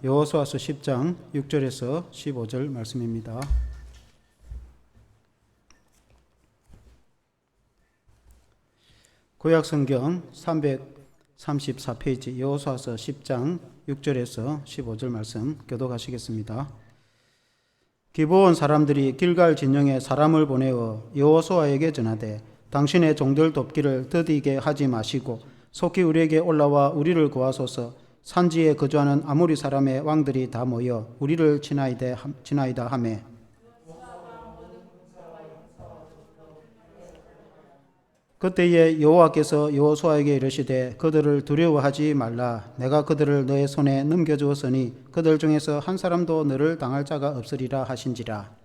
여호수아서 10장 6절에서 15절 말씀입니다. 구약성경 334페이지 여호수아서 10장 6절에서 15절 말씀 교독하시겠습니다. 기브온 사람들이 길갈 진영에 사람을 보내어 여호수아에게 전하되 당신의 종들 돕기를 더디게 하지 마시고 속히 우리에게 올라와 우리를 구하소서. 산지에 거주하는 아모리 사람의 왕들이 다 모여 우리를 치나이다 하매 그때에 여호와께서 여호수아에게 이르시되 그들을 두려워하지 말라. 내가 그들을 너의 손에 넘겨주었으니 그들 중에서 한 사람도 너를 당할 자가 없으리라 하신지라.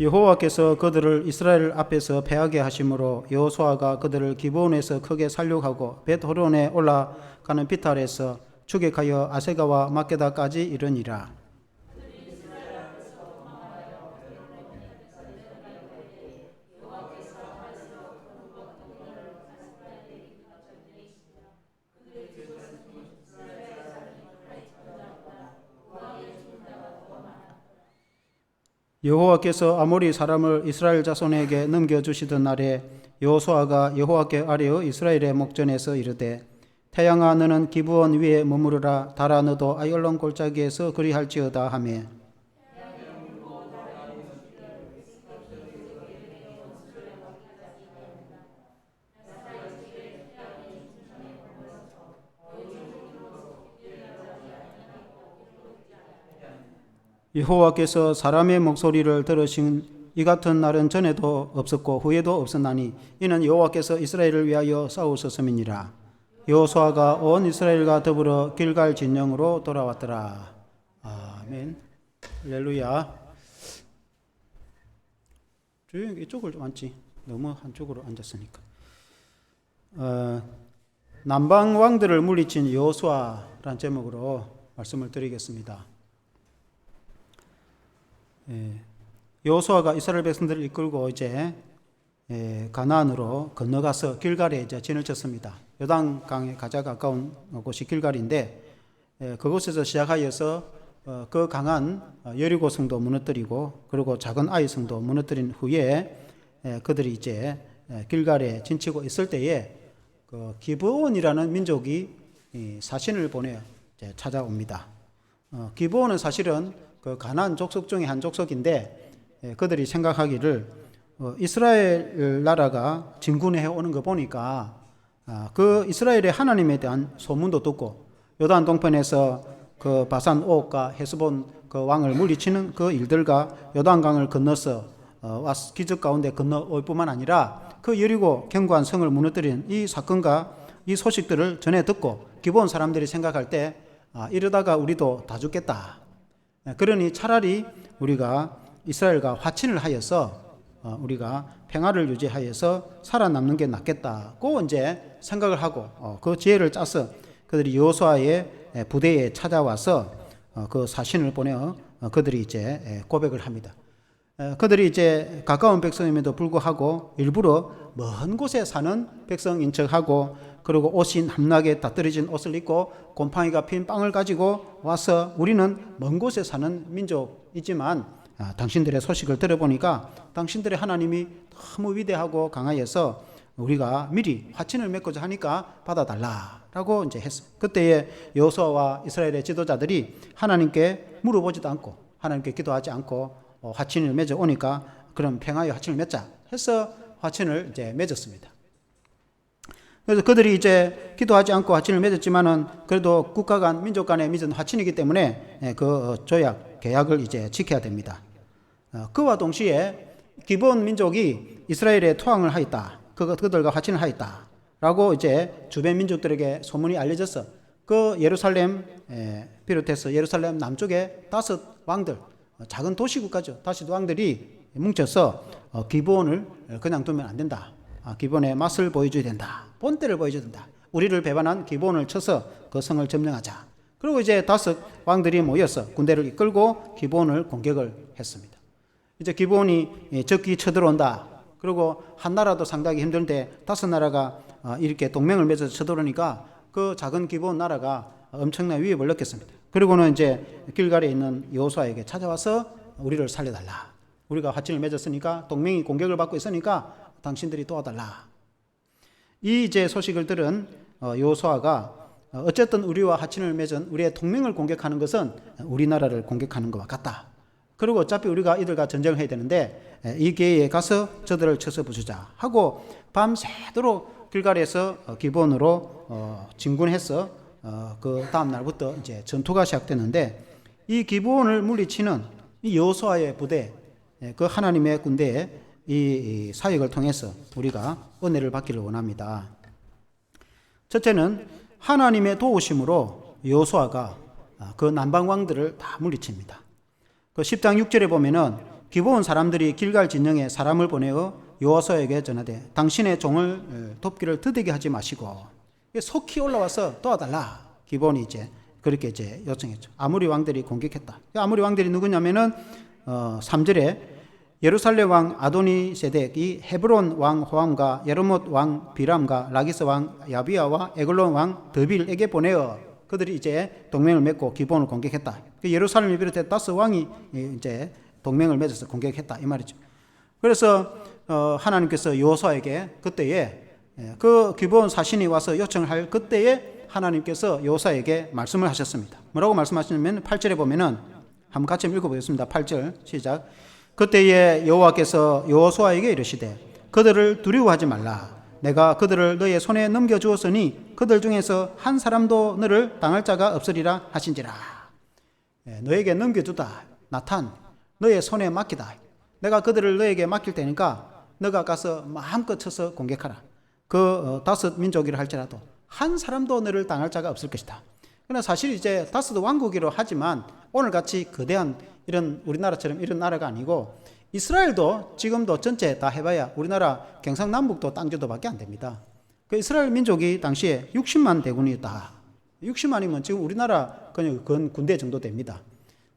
여호와께서 그들을 이스라엘 앞에서 패하게 하심으로 여호수아가 그들을 기브온에서 크게 살육하고 벳호론에 올라가는 비탈에서 추격하여 아세가와 막게다까지 이르니라. 여호와께서 아모리 사람을 이스라엘 자손에게 넘겨주시던 날에 여호수아가 여호와께 아뢰어 이스라엘의 목전에서 이르되 태양아 너는 기브온 위에 머무르라. 달아 너도 아열론 골짜기에서 그리할지어다 하며 여호와께서 사람의 목소리를 들으신 이 같은 날은 전에도 없었고 후에도 없었나니 이는 여호와께서 이스라엘을 위하여 싸우셨음이니라. 여호수아가 온 이스라엘과 더불어 길갈 진영으로 돌아왔더라. 아멘. 할렐루야. 조용히 이쪽을 좀 앉지. 너무 한쪽으로 앉았으니까. 남방 왕들을 물리친 여호수아라는 제목으로 말씀을 드리겠습니다. 여호수아가 이스라엘 백성들을 이끌고 이제 가나안으로 건너가서 길갈에 이제 진을 쳤습니다. 요단강에 가장 가까운 곳이 길갈인데 그곳에서 시작하여서 그 강한 여리고 성도 무너뜨리고 그리고 작은 아이 성도 무너뜨린 후에 그들이 이제 길갈에 진치고 있을 때에 그 기브온이라는 민족이 사신을 보내 찾아옵니다. 기브온은 사실은 그 가나안 족속 중에 한 족속인데 그들이 생각하기를 이스라엘 나라가 진군해 오는 거 보니까 그 이스라엘의 하나님에 대한 소문도 듣고 요단 동편에서 그 바산 옥과 헤스본 그 왕을 물리치는 그 일들과 요단강을 건너서 기적 가운데 건너올 뿐만 아니라 그 여리고 견고한 성을 무너뜨린 이 사건과 이 소식들을 전해 듣고 기브온 사람들이 생각할 때 이러다가 우리도 다 죽겠다. 그러니 차라리 우리가 이스라엘과 화친을 하여서 우리가 평화를 유지하여서 살아남는 게 낫겠다고 이제 생각을 하고 그 지혜를 짜서 그들이 여호수아의 부대에 찾아와서 그 사신을 보내어 그들이 이제 고백을 합니다. 그들이 이제 가까운 백성임에도 불구하고 일부러 먼 곳에 사는 백성인 척하고 그리고 옷이 함나게 다 떨어진 옷을 입고 곰팡이가 핀 빵을 가지고 와서 우리는 먼 곳에 사는 민족이지만 당신들의 소식을 들어보니까 당신들의 하나님이 너무 위대하고 강하여서 우리가 미리 화친을 맺고자 하니까 받아달라라고 이제 했어요. 그때에 여호수아와 이스라엘의 지도자들이 하나님께 물어보지도 않고 하나님께 기도하지 않고 화친을 맺어 오니까 그럼 평화의 화친을 맺자 해서 화친을 이제 맺었습니다. 그래서 그들이 이제 기도하지 않고 화친을 맺었지만은 그래도 국가 간 민족 간에 맺은 화친이기 때문에 그 조약 계약을 이제 지켜야 됩니다. 그와 동시에 기브온 민족이 이스라엘에 토항을 하였다. 그들과 화친을 하였다라고 이제 주변 민족들에게 소문이 알려져서 그 예루살렘 비롯해서 예루살렘 남쪽에 5 왕들 작은 도시국가죠. 다시 왕들이 뭉쳐서 기브온을 그냥 두면 안 된다. 기브온의 맛을 보여줘야 된다. 본때를 보여줘야 된다. 우리를 배반한 기브온을 쳐서 그 성을 점령하자. 그리고 이제 5 왕들이 모여서 군대를 이끌고 기브온을 공격을 했습니다. 이제 기브온이 적기 쳐들어온다. 그리고 한 나라도 상당히 힘든데 5 나라가 이렇게 동맹을 맺어서 쳐들어오니까 그 작은 기브온 나라가 엄청난 위협을 느꼈습니다. 그리고는 이제 길갈에 있는 여호수아에게 찾아와서 우리를 살려달라. 우리가 화친을 맺었으니까 동맹이 공격을 받고 있으니까 당신들이 도와달라. 이 이제 소식을 들은 여호수아가 어쨌든 우리와 화친을 맺은 우리의 동맹을 공격하는 것은 우리나라를 공격하는 것과 같다. 그리고 어차피 우리가 이들과 전쟁을 해야 되는데 이 기회에 가서 저들을 쳐서 부수자 하고 밤새도록 길갈에서 기브온으로 진군해서 그 다음 날부터 이제 전투가 시작되는데 이 기브온을 물리치는 이 여호수아의 부대, 그 하나님의 군대의 이 사역을 통해서 우리가 은혜를 받기를 원합니다. 첫째는 하나님의 도우심으로 여호수아가 그 남방 왕들을 다 물리칩니다. 그 10장 6절에 보면은 기브온 사람들이 길갈 진영에 사람을 보내어 여호수아에게 전하되 당신의 종을 돕기를 더디게 하지 마시고 속히 올라와서 도와달라. 기브온이 이제 그렇게 이제 요청했죠. 아모리 왕들이 공격했다. 아모리 왕들이 누구냐면은 3절에 예루살렘 왕 아도니세덱이 헤브론 왕 호암과 예르못 왕 비람과 라기스 왕 야비아와 에글론 왕 드빌에게 보내어 그들이 이제 동맹을 맺고 기브온을 공격했다. 예루살렘을 비롯해 다스 왕이 이제 동맹을 맺어서 공격했다 이 말이죠. 그래서 하나님께서 여호수아에게 그때에 그 기브온 사신이 와서 요청을 할 그때에 하나님께서 여호수아에게 말씀을 하셨습니다. 뭐라고 말씀하시냐면 8절에 보면은 한번 같이 읽어보겠습니다. 8절 시작. 그때에 여호와께서 여호수아에게 이르시되 그들을 두려워하지 말라. 내가 그들을 너의 손에 넘겨주었으니 그들 중에서 한 사람도 너를 당할 자가 없으리라 하신지라. 너에게 넘겨주다. 나탄 너의 손에 맡기다. 내가 그들을 너에게 맡길 테니까 너가 가서 마음껏 쳐서 공격하라. 그 다섯 민족이라 할지라도 한 사람도 너를 당할 자가 없을 것이다. 그러나 사실 이제 다섯 왕국이로 하지만 오늘같이 거대한 이런 우리나라처럼 이런 나라가 아니고 이스라엘도 지금도 전체 다 해봐야 우리나라 경상남북도 땅주도밖에 안 됩니다. 그 이스라엘 민족이 당시에 60만 대군이었다. 60만이면 지금 우리나라 그냥 군대 정도 됩니다.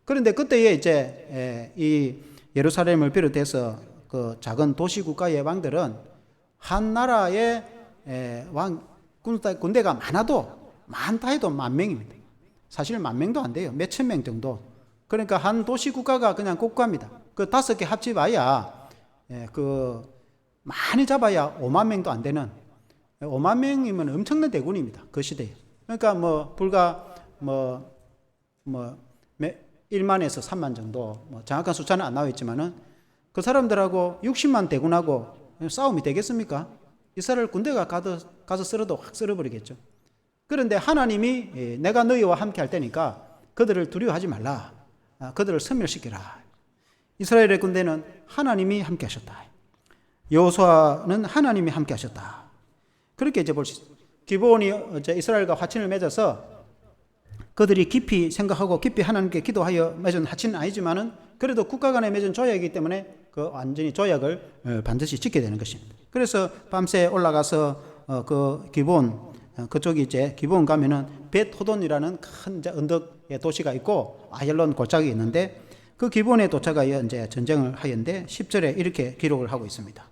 그런데 그때에 이제 이 예루살렘을 비롯해서 그 작은 도시 국가의 왕들은 한 나라의 군대가 많다 해도 10,000명입니다. 사실 10,000명도 안 돼요. 몇천 명 정도. 그러니까 한 도시 국가가 그냥 국가입니다. 그 5개 합쳐봐야 그 많이 잡아야 5만 명도 안 되는 5만 명이면 엄청난 대군입니다. 그 시대에. 그러니까 뭐 불과 1만에서 3만 정도 정확한 숫자는 안 나와 있지만은 그 사람들하고 60만 대군하고 싸움이 되겠습니까? 이스라엘 군대가 가서 쓸어도 확 쓸어버리겠죠. 그런데 하나님이 내가 너희와 함께 할 테니까 그들을 두려워하지 말라. 그들을 섬멸시켜라. 이스라엘의 군대는 하나님이 함께 하셨다. 여호수아는 하나님이 함께 하셨다. 그렇게 이제 볼 수 있어요. 기브온이 이스라엘과 화친을 맺어서 그들이 깊이 생각하고 깊이 하나님께 기도하여 맺은 화친은 아니지만은 그래도 국가 간에 맺은 조약이기 때문에 그 완전히 조약을 반드시 지켜야 되는 것입니다. 그래서 밤새 올라가서 그 기브온 그쪽이 이제 기브온 가면은 벳호돈이라는 큰 이제 언덕의 도시가 있고 아얄론 골짜기 있는데 그 기브온에 도착하여 이제 전쟁을 하였는데 10절에 이렇게 기록을 하고 있습니다.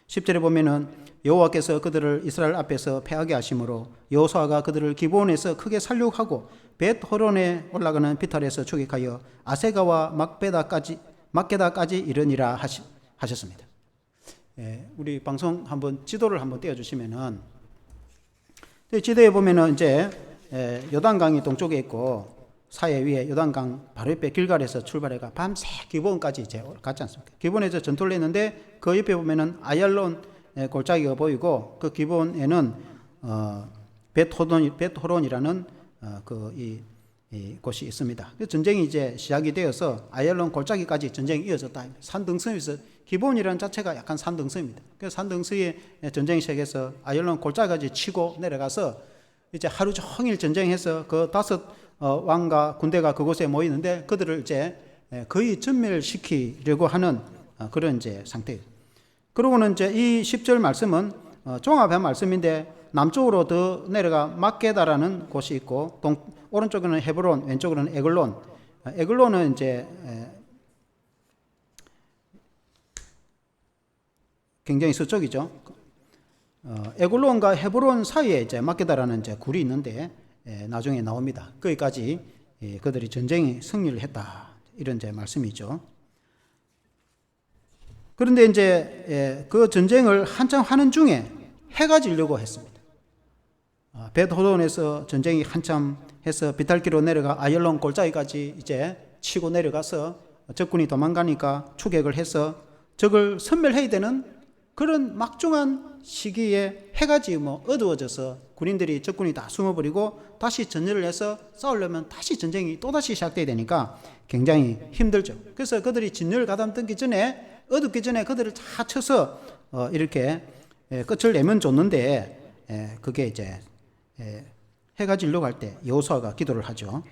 10절에 보면은 여호와께서 그들을 이스라엘 앞에서 패하게 하심으로 여호수아가 그들을 기브온에서 크게 살육하고 벳호론에 올라가는 비탈에서 추격하여 아세가와 막게다까지 이르니라 하셨습니다. 우리 방송 한번 지도를 한번 띄워주시면은 지도에 보면은 이제 요단강이 동쪽에 있고 사해 위에 요단강 바로 옆에 길갈에서 출발해가 밤새 기브온까지 이제 갔지 않습니까? 기브온에서 전투를 했는데 그 옆에 보면은 아얄론 골짜기가 보이고 그 기브온에는 벳호론이라는 이 곳이 있습니다. 전쟁이 이제 시작이 되어서 아얄론 골짜기까지 전쟁이 이어졌다. 산등성에서 기브온이라는 자체가 약간 산등성입니다. 그래서 산등성에 전쟁이 시작해서 아얄론 골짜기까지 치고 내려가서 이제 하루 종일 전쟁해서 그 5 왕과 군대가 그곳에 모이는데 그들을 이제 거의 전멸시키려고 하는 그런 이제 상태예요. 그러고는 이제 이 10절 말씀은 종합한 말씀인데 남쪽으로 더 내려가 막게다라는 곳이 있고 오른쪽에는 헤브론, 왼쪽으로는 에글론. 에글론은 이제 굉장히 서쪽이죠. 에굴론과 헤브론 사이에 이제 막게다라는 이제 굴이 있는데 나중에 나옵니다. 거기까지 그들이 전쟁에 승리를 했다. 이런 이제 말씀이죠. 그런데 이제 그 전쟁을 한참 하는 중에 해가 지려고 했습니다. 벳호론에서 전쟁이 한참 해서 비탈기로 내려가 아열론 골짜기까지 이제 치고 내려가서 적군이 도망가니까 추격을 해서 적을 섬멸해야 되는 그런 막중한 시기에 해가 지고 어두워져서 군인들이 적군이 다 숨어버리고 다시 전열을 해서 싸우려면 다시 전쟁이 또다시 시작돼야 되니까 굉장히 힘들죠. 그래서 그들이 진열을 가담뜨기 전에 어둡기 전에 그들을 다 쳐서 이렇게 끝을 내면 좋는데 그게 이제 해가 지려고 할 때 여호수아가 기도를 하죠.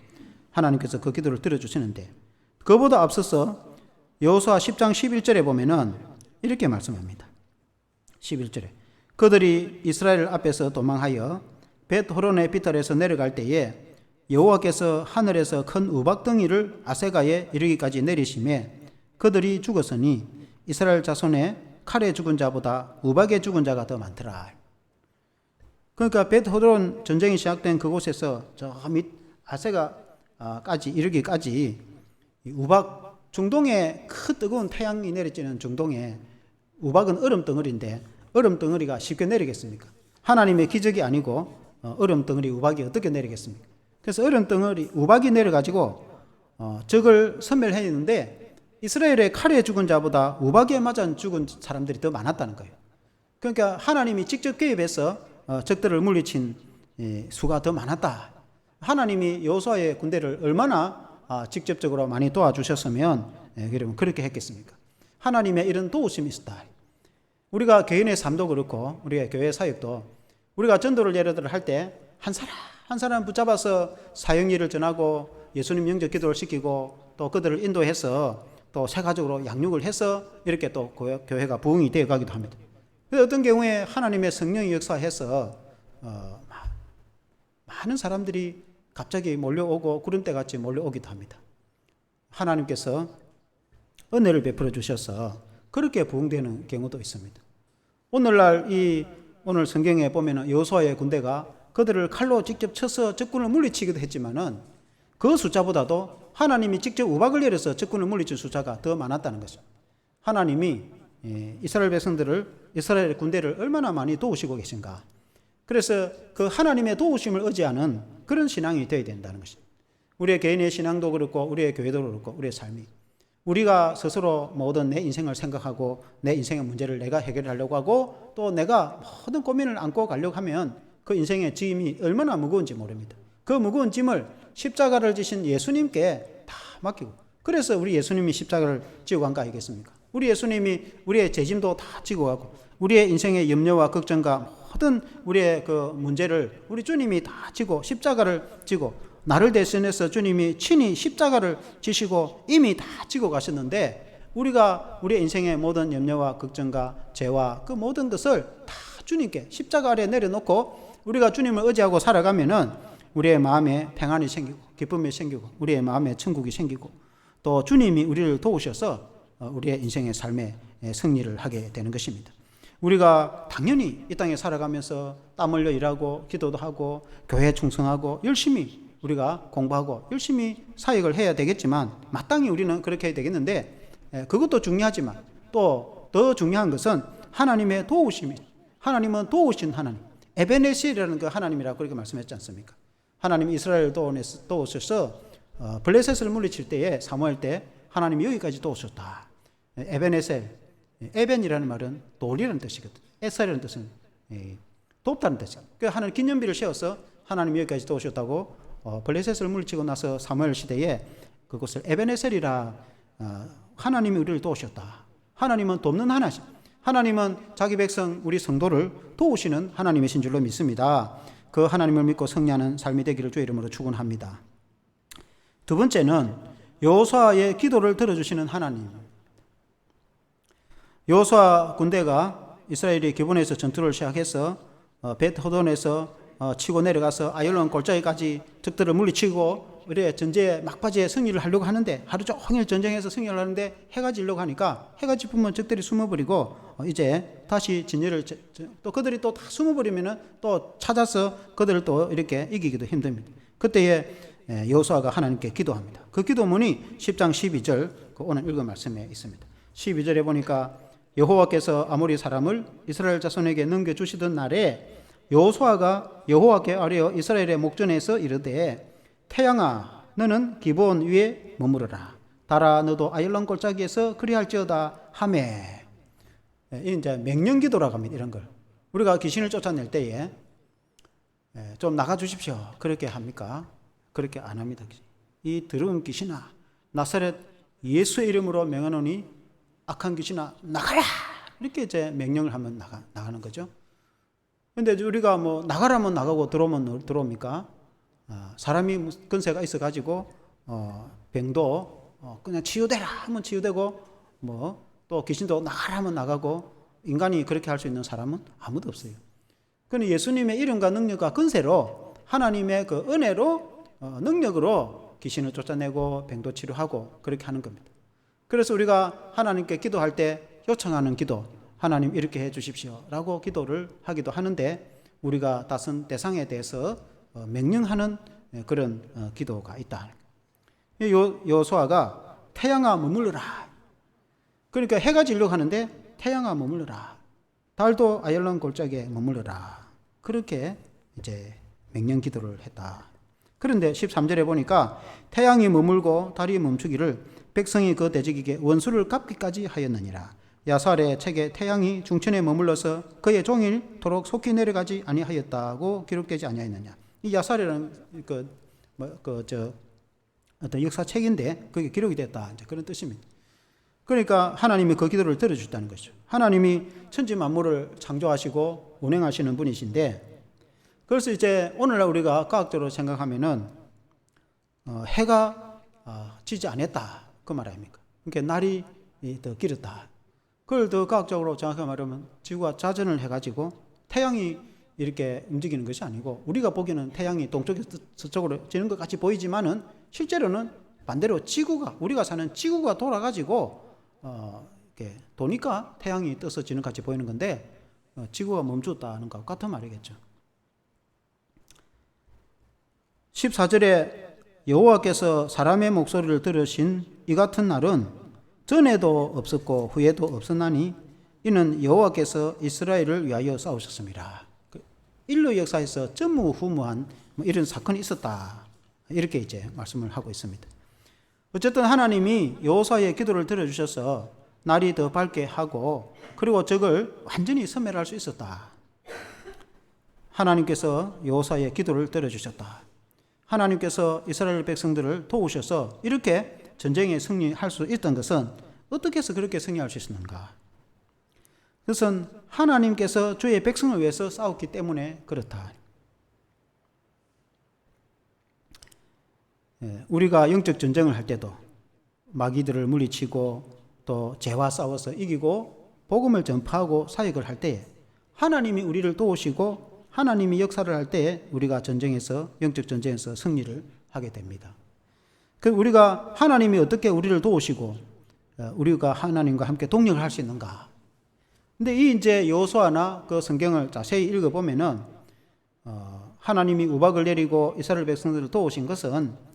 하나님께서 그 기도를 들어주시는데 그보다 앞서서 여호수아 10장 11절에 보면은 이렇게 말씀합니다. 11절에 그들이 이스라엘 앞에서 도망하여 벳호론의 비탈에서 내려갈 때에 여호와께서 하늘에서 큰 우박덩이를 아세가에 이르기까지 내리심에 그들이 죽었으니 이스라엘 자손의 칼에 죽은 자보다 우박에 죽은 자가 더 많더라. 그러니까 벳호론 전쟁이 시작된 그곳에서 저 밑 아세가까지 이르기까지 우박 중동에 큰 뜨거운 태양이 내리쬐는 중동에 우박은 얼음 덩어리인데 얼음 덩어리가 쉽게 내리겠습니까? 하나님의 기적이 아니고 얼음 덩어리 우박이 어떻게 내리겠습니까? 그래서 얼음 덩어리 우박이 내려가지고 적을 섬멸해 있는데 이스라엘의 칼에 죽은 자보다 우박에 맞아 죽은 사람들이 더 많았다는 거예요. 그러니까 하나님이 직접 개입해서 적들을 물리친 수가 더 많았다. 하나님이 여호수아의 군대를 얼마나 직접적으로 많이 도와주셨으면 여러분 그렇게 했겠습니까? 하나님의 이런 도우심이 있었다. 우리가 개인의 삶도 그렇고 우리의 교회 사역도 우리가 전도를 예를 들어 할 때 한 사람 붙잡아서 사형일을 전하고 예수님 영접 기도를 시키고 또 그들을 인도해서 또 세가적으로 양육을 해서 이렇게 또 교회가 부흥이 되어 가기도 합니다. 어떤 경우에 하나님의 성령이 역사해서 많은 사람들이 갑자기 몰려오고 구름대같이 몰려오기도 합니다. 하나님께서 은혜를 베풀어 주셔서 그렇게 부흥되는 경우도 있습니다. 오늘날 오늘 성경에 보면은 여호수아의 군대가 그들을 칼로 직접 쳐서 적군을 물리치기도 했지만은 그 숫자보다도 하나님이 직접 우박을 내려서 적군을 물리친 숫자가 더 많았다는 것입니다. 하나님이 이스라엘 백성들을 이스라엘 군대를 얼마나 많이 도우시고 계신가. 그래서 그 하나님의 도우심을 의지하는 그런 신앙이 되어야 된다는 것입니다. 우리의 개인의 신앙도 그렇고 우리의 교회도 그렇고 우리의 삶이 우리가 스스로 모든 내 인생을 생각하고 내 인생의 문제를 내가 해결하려고 하고 또 내가 모든 고민을 안고 가려고 하면 그 인생의 짐이 얼마나 무거운지 모릅니다. 그 무거운 짐을 십자가를 지신 예수님께 다 맡기고 그래서 우리 예수님이 십자가를 지고 간 거 아니겠습니까? 우리 예수님이 우리의 죄짐도 다 지고 가고 우리의 인생의 염려와 걱정과 모든 우리의 그 문제를 우리 주님이 다 지고 십자가를 지고 나를 대신해서 주님이 친히 십자가를 지시고 이미 다 지고 가셨는데 우리가 우리의 인생의 모든 염려와 걱정과 죄와 그 모든 것을 다 주님께 십자가 아래 내려놓고 우리가 주님을 의지하고 살아가면은 우리의 마음에 평안이 생기고 기쁨이 생기고 우리의 마음에 천국이 생기고 또 주님이 우리를 도우셔서 우리의 인생의 삶에 승리를 하게 되는 것입니다. 우리가 당연히 이 땅에 살아가면서 땀 흘려 일하고 기도도 하고 교회에 충성하고 열심히 우리가 공부하고 열심히 사역을 해야 되겠지만 마땅히 우리는 그렇게 해야 되겠는데 그것도 중요하지만 또 더 중요한 것은 하나님의 도우심이 하나님은 도우신 하나님 에베네셀이라는 그 하나님이라고 그렇게 말씀했지 않습니까? 하나님이 이스라엘 도우셔서 블레셋을 물리칠 때에 사무엘 때 하나님이 여기까지 도우셨다. 에베네셀 에벤이라는 말은 돌이라는 뜻이거든. 에셀이라는 뜻은 돕다는 뜻이야. 그 하나님 기념비를 세워서 하나님이 여기까지 도우셨다고 블레셋을 물리치고 나서 사무엘 시대에 그것을 에베네셀이라 하나님이 우리를 도우셨다. 하나님은 돕는 하나님. 하나님은 자기 백성 우리 성도를 도우시는 하나님이신 줄로 믿습니다. 그 하나님을 믿고 승리하는 삶이 되기를 주의 이름으로 축원합니다. 두 번째는 여호수아의 기도를 들어주시는 하나님. 여호수아 군대가 이스라엘이 기본에서 전투를 시작해서 벳호돈에서 치고 내려가서 아열론 골짜기까지 적들을 물리치고 이래 전제 막바지에 승리를 하려고 하는데 하루 종일 전쟁해서 승리를 하는데 해가 지려고 하니까 해가 지면 적들이 숨어버리고 이제 다시 진열을 또 그들이 또 다 숨어버리면은 또 찾아서 그들을 또 이렇게 이기기도 힘듭니다. 그때에 여호수아가 하나님께 기도합니다. 그 기도문이 10장 12절 그 오늘 읽은 말씀에 있습니다. 12절에 보니까 여호와께서 아모리 사람을 이스라엘 자손에게 넘겨주시던 날에 여호수아가 여호와께 아뢰어 이스라엘의 목전에서 이르되 태양아 너는 기브온 위에 머무르라 달아 너도 아열론 골짜기에서 그리할지어다 하매. 이 이제 명령기도라고 합니다. 이런 걸 우리가 귀신을 쫓아낼 때에 좀 나가주십시오 그렇게 합니까? 그렇게 안 합니다. 이 더러운 귀신아 나사렛 예수의 이름으로 명하노니 악한 귀신아 나가라 이렇게 이제 명령을 하면 나가는 거죠. 근데 우리가 뭐 나가라면 나가고 들어오면 들어옵니까? 사람이 근세가 있어 가지고 병도 그냥 치유되라 하면 치유되고 뭐 또 귀신도 나가라 하면 나가고 인간이 그렇게 할 수 있는 사람은 아무도 없어요. 그런데 예수님의 이름과 능력과 근세로 하나님의 그 은혜로 능력으로 귀신을 쫓아내고 병도 치료하고 그렇게 하는 겁니다. 그래서 우리가 하나님께 기도할 때 요청하는 기도 하나님 이렇게 해 주십시오 라고 기도를 하기도 하는데 우리가 다른 대상에 대해서 명령하는 그런 기도가 있다. 여호수아가 태양아 머물러라. 그러니까 해가 지려고 하는데 태양아 머물러라. 달도 아열론 골짜기에 머물러라. 그렇게 이제 명령 기도를 했다. 그런데 13절에 보니까 태양이 머물고 달이 멈추기를 백성이 그 대적에게 원수를 갚기까지 하였느니라. 야살의 책에 태양이 중천에 머물러서 그의 종일토록 속히 내려가지 아니하였다고 기록되지 아니하였느냐. 이 야살이라는 어떤 역사책인데 그게 기록이 됐다. 이제 그런 뜻입니다. 그러니까 하나님이 그 기도를 들어주셨다는 것이죠. 하나님이 천지 만물을 창조하시고 운행하시는 분이신데 그래서 이제 오늘날 우리가 과학적으로 생각하면은 해가 지지 않았다 그 말 아닙니까? 그러니까 날이 더 길었다. 그걸 더 과학적으로 정확하게 말하면 지구가 자전을 해가지고 태양이 이렇게 움직이는 것이 아니고 우리가 보기에는 태양이 동쪽에서 서쪽으로 지는 것 같이 보이지만은 실제로는 반대로 지구가 우리가 사는 지구가 돌아가지고 이렇게 도니까 태양이 떠서 지는 것 같이 보이는 건데 지구가 멈췄다는 것과 같은 말이겠죠. 14절에 여호와께서 사람의 목소리를 들으신 이 같은 날은 전에도 없었고 후에도 없었나니 이는 여호와께서 이스라엘을 위하여 싸우셨습니다. 인류 역사에서 전무후무한 이런 사건이 있었다. 이렇게 이제 말씀을 하고 있습니다. 어쨌든 하나님이 여호수아의 기도를 들어주셔서 날이 더 밝게 하고 그리고 적을 완전히 섬멸할 수 있었다. 하나님께서 여호수아의 기도를 들어주셨다. 하나님께서 이스라엘 백성들을 도우셔서 이렇게 전쟁에 승리할 수 있던 것은 어떻게 해서 그렇게 승리할 수 있었는가? 그것은 하나님께서 주의 백성을 위해서 싸웠기 때문에 그렇다. 우리가 영적 전쟁을 할 때도 마귀들을 물리치고 또 죄와 싸워서 이기고 복음을 전파하고 사역을 할 때에 하나님이 우리를 도우시고 하나님이 역사를 할 때에 우리가 전쟁에서 영적 전쟁에서 승리를 하게 됩니다. 그 우리가 하나님이 어떻게 우리를 도우시고 우리가 하나님과 함께 동력을 할 수 있는가? 근데 이 이제 여호수아나 그 성경을 자세히 읽어보면은 하나님이 우박을 내리고 이스라엘 백성들을 도우신 것은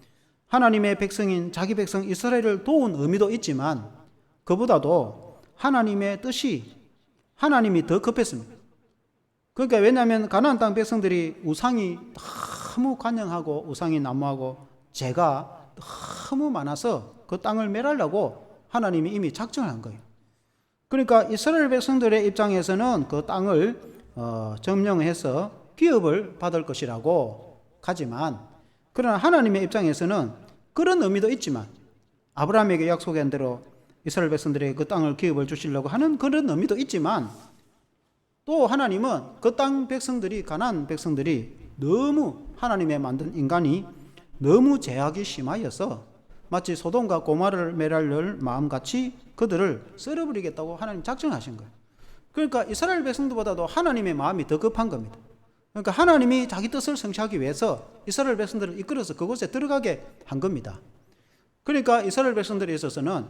하나님의 백성인 자기 백성 이스라엘을 도운 의미도 있지만 그보다도 하나님의 뜻이 하나님이 더 급했습니다. 그러니까 왜냐하면 가나안 땅 백성들이 우상이 너무 관영하고 우상이 난무하고 죄가 너무 많아서 그 땅을 멸하려고 하나님이 이미 작정을 한 거예요. 그러니까 이스라엘 백성들의 입장에서는 그 땅을 점령해서 기업을 받을 것이라고 하지만 그러나 하나님의 입장에서는 그런 의미도 있지만 아브라함에게 약속한 대로 이스라엘 백성들에게 그 땅을 기업을 주시려고 하는 그런 의미도 있지만 또 하나님은 그 땅 백성들이 가나안 백성들이 너무 하나님의 만든 인간이 너무 죄악이 심하여서 마치 소돔과 고모라를 멸할 마음같이 그들을 썰어버리겠다고 하나님 작정하신 거예요. 그러니까 이스라엘 백성들보다도 하나님의 마음이 더 급한 겁니다. 그러니까 하나님이 자기 뜻을 성취하기 위해서 이스라엘 백성들을 이끌어서 그곳에 들어가게 한 겁니다. 그러니까 이스라엘 백성들에 있어서는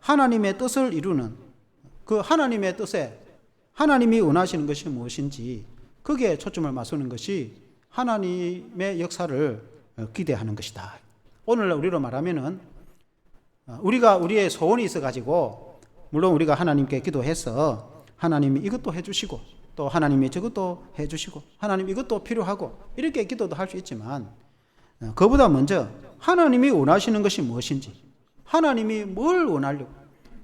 하나님의 뜻을 이루는 그 하나님의 뜻에 하나님이 원하시는 것이 무엇인지 거기에 초점을 맞추는 것이 하나님의 역사를 기대하는 것이다. 오늘날 우리로 말하면은 우리가 우리의 소원이 있어가지고 물론 우리가 하나님께 기도해서 하나님이 이것도 해주시고 또 하나님이 저것도 해주시고 하나님 이것도 필요하고 이렇게 기도도 할 수 있지만 그보다 먼저 하나님이 원하시는 것이 무엇인지 하나님이 뭘 원하려고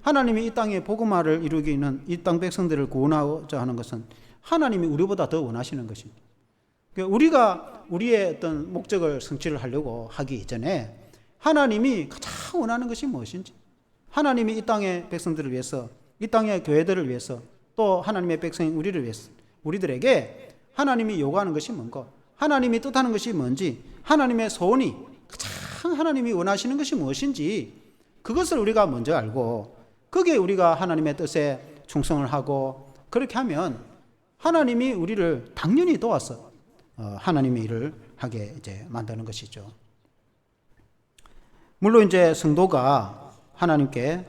하나님이 이 땅에 복음화를 이루기는 이 땅 백성들을 구원하고자 하는 것은 하나님이 우리보다 더 원하시는 것입니다. 우리가 우리의 어떤 목적을 성취를 하려고 하기 이전에 하나님이 가장 원하는 것이 무엇인지 하나님이 이 땅의 백성들을 위해서 이 땅의 교회들을 위해서 또 하나님의 백성인 우리를 위해서 우리들에게 하나님이 요구하는 것이 뭔가 하나님이 뜻하는 것이 뭔지 하나님의 소원이 가장 하나님이 원하시는 것이 무엇인지 그것을 우리가 먼저 알고 거기에 우리가 하나님의 뜻에 충성을 하고 그렇게 하면 하나님이 우리를 당연히 도와서 하나님의 일을 하게 이제 만드는 것이죠. 물론 이제 성도가 하나님께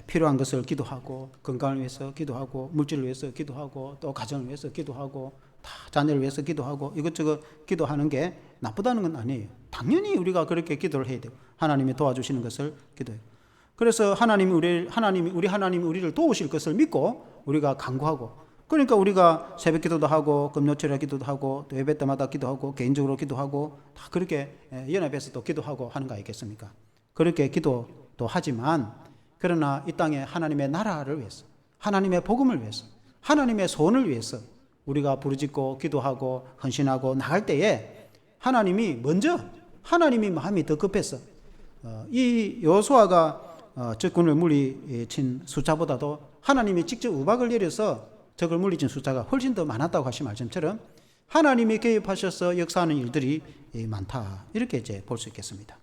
필요한 것을 기도하고 건강을 위해서 기도하고 물질을 위해서 기도하고 또 가정을 위해서 기도하고 다 자녀를 위해서 기도하고 이것저것 기도하는 게 나쁘다는 건 아니에요. 당연히 우리가 그렇게 기도를 해야 돼요. 하나님이 도와주시는 것을 기도해요. 그래서 하나님이 우리를 도우실 것을 믿고 우리가 간구하고 그러니까 우리가 새벽 기도도 하고 금요철에 기도도 하고 또 예배 때마다 기도하고 개인적으로 기도하고 다 그렇게 연합해서 또 기도하고 하는 거 아니겠습니까? 그렇게 기도도 하지만 그러나 이 땅에 하나님의 나라를 위해서 하나님의 복음을 위해서 하나님의 소원을 위해서 우리가 부르짖고 기도하고 헌신하고 나갈 때에 하나님이 먼저 하나님이 마음이 더 급해서 이 여호수아가 적군을 물리친 숫자보다도 하나님이 직접 우박을 내려서 적을 물리친 숫자가 훨씬 더 많았다고 하신 말씀처럼 하나님이 개입하셔서 역사하는 일들이 많다 이렇게 이제 볼 수 있겠습니다.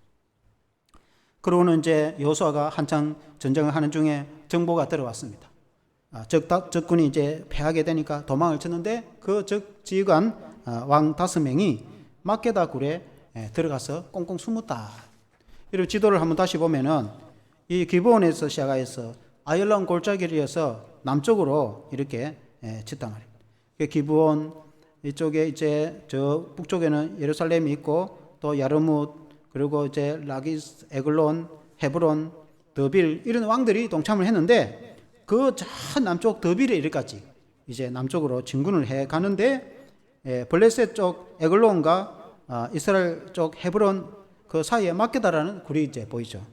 그러고는 이제 여호수아가 한창 전쟁을 하는 중에 정보가 들어왔습니다. 적군이 이제 패하게 되니까 도망을 쳤는데 그 적 지휘관 왕 5명이 막게다 굴에 들어가서 꽁꽁 숨었다. 이런 지도를 한번 다시 보면은 이 기브온에서 시작해서 아열람 골짜기를 이어서 남쪽으로 이렇게 쳤단 말이에요. 기브온 이쪽에 이제 저 북쪽에는 예루살렘이 있고 또 야르뭇 그리고 이제 라기스, 에글론, 헤브론, 더빌 이런 왕들이 동참을 했는데 그 저 남쪽 더빌에 이르까지 이제 남쪽으로 진군을 해 가는데 블레셋 쪽 에글론과 이스라엘 쪽 헤브론 그 사이에 막게다라는 굴이 이제 보이죠.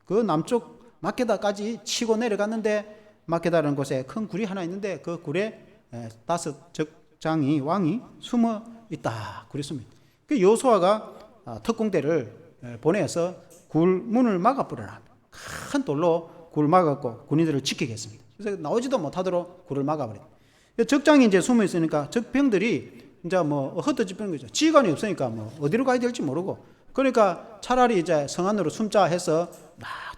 그 남쪽 막게다까지 치고 내려갔는데 막게다라는 곳에 큰 굴이 하나 있는데 그 굴에 5 적장이 왕이 숨어 있다. 굴이 숨어 있다. 그 여호수아가 특공대를 보내서 굴 문을 막아버려라. 큰 돌로 굴 막았고 군인들을 지키겠습니다. 그래서 나오지도 못하도록 굴을 막아버려. 적장이 이제 숨어 있으니까 적병들이 이제 뭐 흩어지는 거죠. 지휘관이 없으니까 뭐 어디로 가야 될지 모르고. 그러니까 차라리 이제 성 안으로 숨자 해서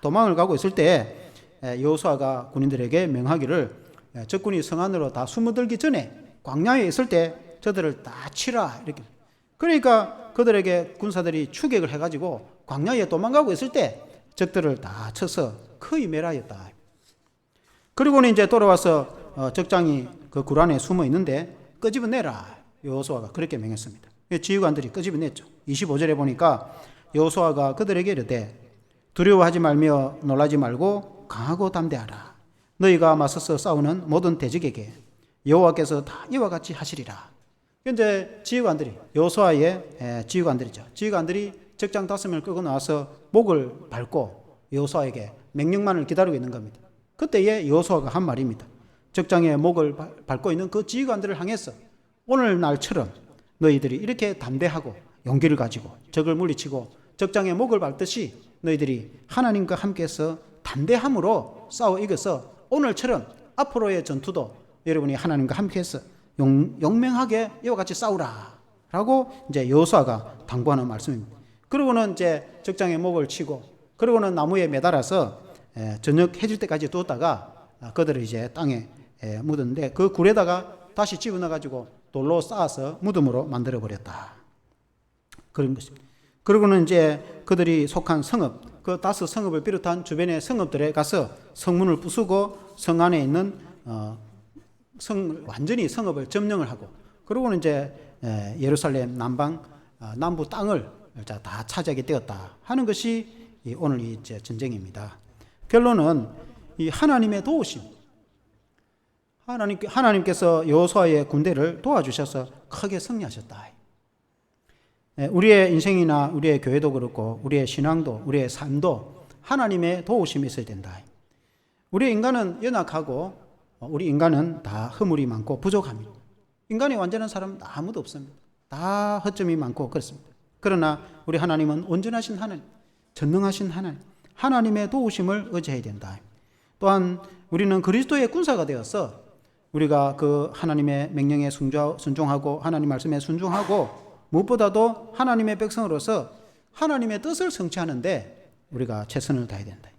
도망을 가고 있을 때 여호수아가 군인들에게 명하기를 적군이 성 안으로 다 숨어들기 전에 광야에 있을 때 저들을 다 치라 이렇게. 그러니까 그들에게 군사들이 추격을 해가지고 광야에 도망가고 있을 때 적들을 다 쳐서 거의 멸하였다. 그리고는 이제 돌아와서 적장이 그 굴 안에 숨어 있는데 끄집어내라. 여호수아가 그렇게 명했습니다. 지휘관들이 끄집어냈죠. 25절에 보니까 여호수아가 그들에게 이르되 두려워하지 말며 놀라지 말고 강하고 담대하라. 너희가 맞서서 싸우는 모든 대적에게 여호와께서 다 이와 같이 하시리라. 이제 지휘관들이 여호수아의 지휘관들이죠. 지휘관들이 적장 5명을 끌고 나와서 목을 밟고 여호수아에게 명령만을 기다리고 있는 겁니다. 그때에 여호수아가 한 말입니다. 적장의 목을 밟고 있는 그 지휘관들을 향해서 오늘날처럼 너희들이 이렇게 담대하고 용기를 가지고 적을 물리치고 적장의 목을 밟듯이 너희들이 하나님과 함께해서 담대함으로 싸워 이겨서 오늘처럼 앞으로의 전투도 여러분이 하나님과 함께해서 용맹하게 이와 같이 싸우라 라고 이제 여호수아가 당부하는 말씀입니다. 그러고는 이제 적장의 목을 치고 그러고는 나무에 매달아서 저녁 해질 때까지 두었다가 그들을 이제 땅에 묻었는데 그 굴에다가 다시 집어넣어가지고 돌로 쌓아서 무덤으로 만들어 버렸다. 그런 것입니다. 그러고는 이제 그들이 속한 성읍, 그 다스 성읍을 비롯한 주변의 성읍들에 가서 성문을 부수고 성 안에 있는 완전히 성읍을 점령을 하고, 그러고는 이제 예루살렘 남부 땅을 다 차지하게 되었다 하는 것이 오늘 이 전쟁입니다. 결론은 이 하나님의 도우심, 하나님께서 여호수아의 군대를 도와주셔서 크게 승리하셨다. 우리의 인생이나 우리의 교회도 그렇고 우리의 신앙도 우리의 삶도 하나님의 도우심이 있어야 된다. 우리 인간은 연약하고 우리 인간은 다 허물이 많고 부족합니다. 인간이 완전한 사람은 아무도 없습니다. 다 허점이 많고 그렇습니다. 그러나 우리 하나님은 온전하신 하나님, 전능하신 하나님, 하나님의 도우심을 의지해야 된다. 또한 우리는 그리스도의 군사가 되어서 우리가 그 하나님의 명령에 순종하고 하나님 말씀에 순종하고 무엇보다도 하나님의 백성으로서 하나님의 뜻을 성취하는데 우리가 최선을 다해야 된다.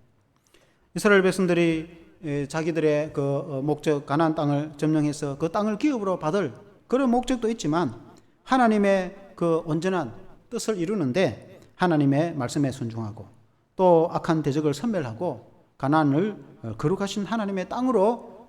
이스라엘 백성들이 자기들의 그 목적 가나안 땅을 점령해서 그 땅을 기업으로 받을 그런 목적도 있지만 하나님의 그 온전한 뜻을 이루는데 하나님의 말씀에 순종하고 또 악한 대적을 섬멸하고 가나안을 거룩하신 하나님의 땅으로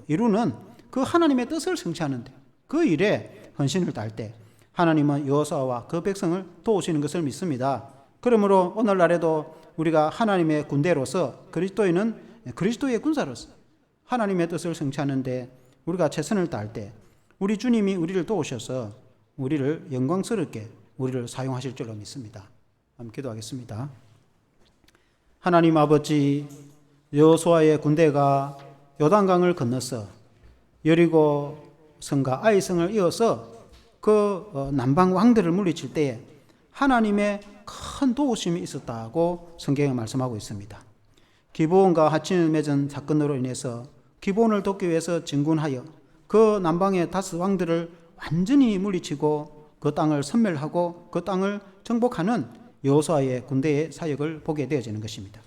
이루는 그 하나님의 뜻을 성취하는데 그 일에 헌신을 다할 때 하나님은 여호수아와 그 백성을 도우시는 것을 믿습니다. 그러므로 오늘날에도 우리가 하나님의 군대로서 그리스도의 군사로서 하나님의 뜻을 성취하는데 우리가 최선을 다할 때 우리 주님이 우리를 도우셔서 우리를 영광스럽게 우리를 사용하실 줄로 믿습니다. 한번 기도하겠습니다. 하나님 아버지, 여호수아의 군대가 요단강을 건너서 여리고 성과 아이성을 이어서 그 남방 왕들을 물리칠 때에 하나님의 큰 도우심이 있었다고 성경에 말씀하고 있습니다. 기브온과 하친을 맺은 사건으로 인해서 기브온을 돕기 위해서 진군하여 그 남방의 다스 왕들을 완전히 물리치고 그 땅을 섬멸하고 그 땅을 정복하는 여호수아의 군대의 사역을 보게 되어지는 것입니다.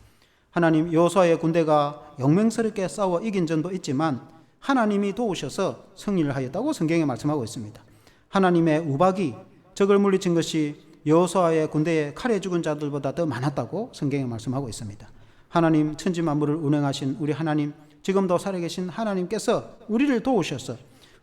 하나님, 여호수아의 군대가 용맹스럽게 싸워 이긴 전도 있지만 하나님이 도우셔서 승리를 하였다고 성경에 말씀하고 있습니다. 하나님의 우박이 적을 물리친 것이 여호수아의 군대에 칼에 죽은 자들보다 더 많았다고 성경에 말씀하고 있습니다. 하나님, 천지 만물을 운행하신 우리 하나님, 지금도 살아계신 하나님께서 우리를 도우셔서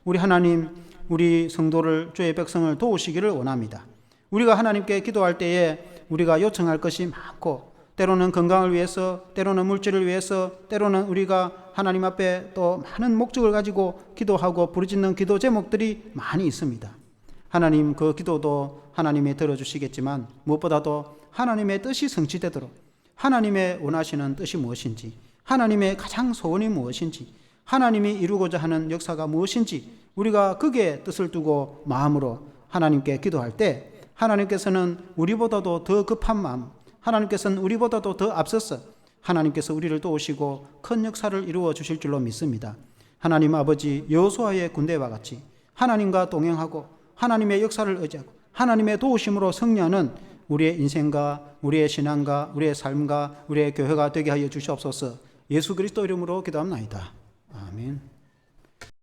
우리 하나님, 우리 성도를, 주의 백성을 도우시기를 원합니다. 우리가 하나님께 기도할 때에 우리가 요청할 것이 많고 때로는 건강을 위해서, 때로는 물질을 위해서, 때로는 우리가 하나님 앞에 또 많은 목적을 가지고 기도하고 부르짖는 기도 제목들이 많이 있습니다. 하나님, 그 기도도 하나님이 들어주시겠지만 무엇보다도 하나님의 뜻이 성취되도록 하나님의 원하시는 뜻이 무엇인지, 하나님의 가장 소원이 무엇인지, 하나님이 이루고자 하는 역사가 무엇인지 우리가 그게 뜻을 두고 마음으로 하나님께 기도할 때 하나님께서는 우리보다도 더 급한 마음, 하나님께서는 우리보다도 더 앞서서 하나님께서 우리를 도우시고 큰 역사를 이루어 주실 줄로 믿습니다. 하나님 아버지, 여호수아의 군대와 같이 하나님과 동행하고 하나님의 역사를 의지하고 하나님의 도우심으로 승리하는 우리의 인생과 우리의 신앙과 우리의 삶과 우리의 교회가 되게 하여 주시옵소서. 예수 그리스도 이름으로 기도합나이다. 아멘.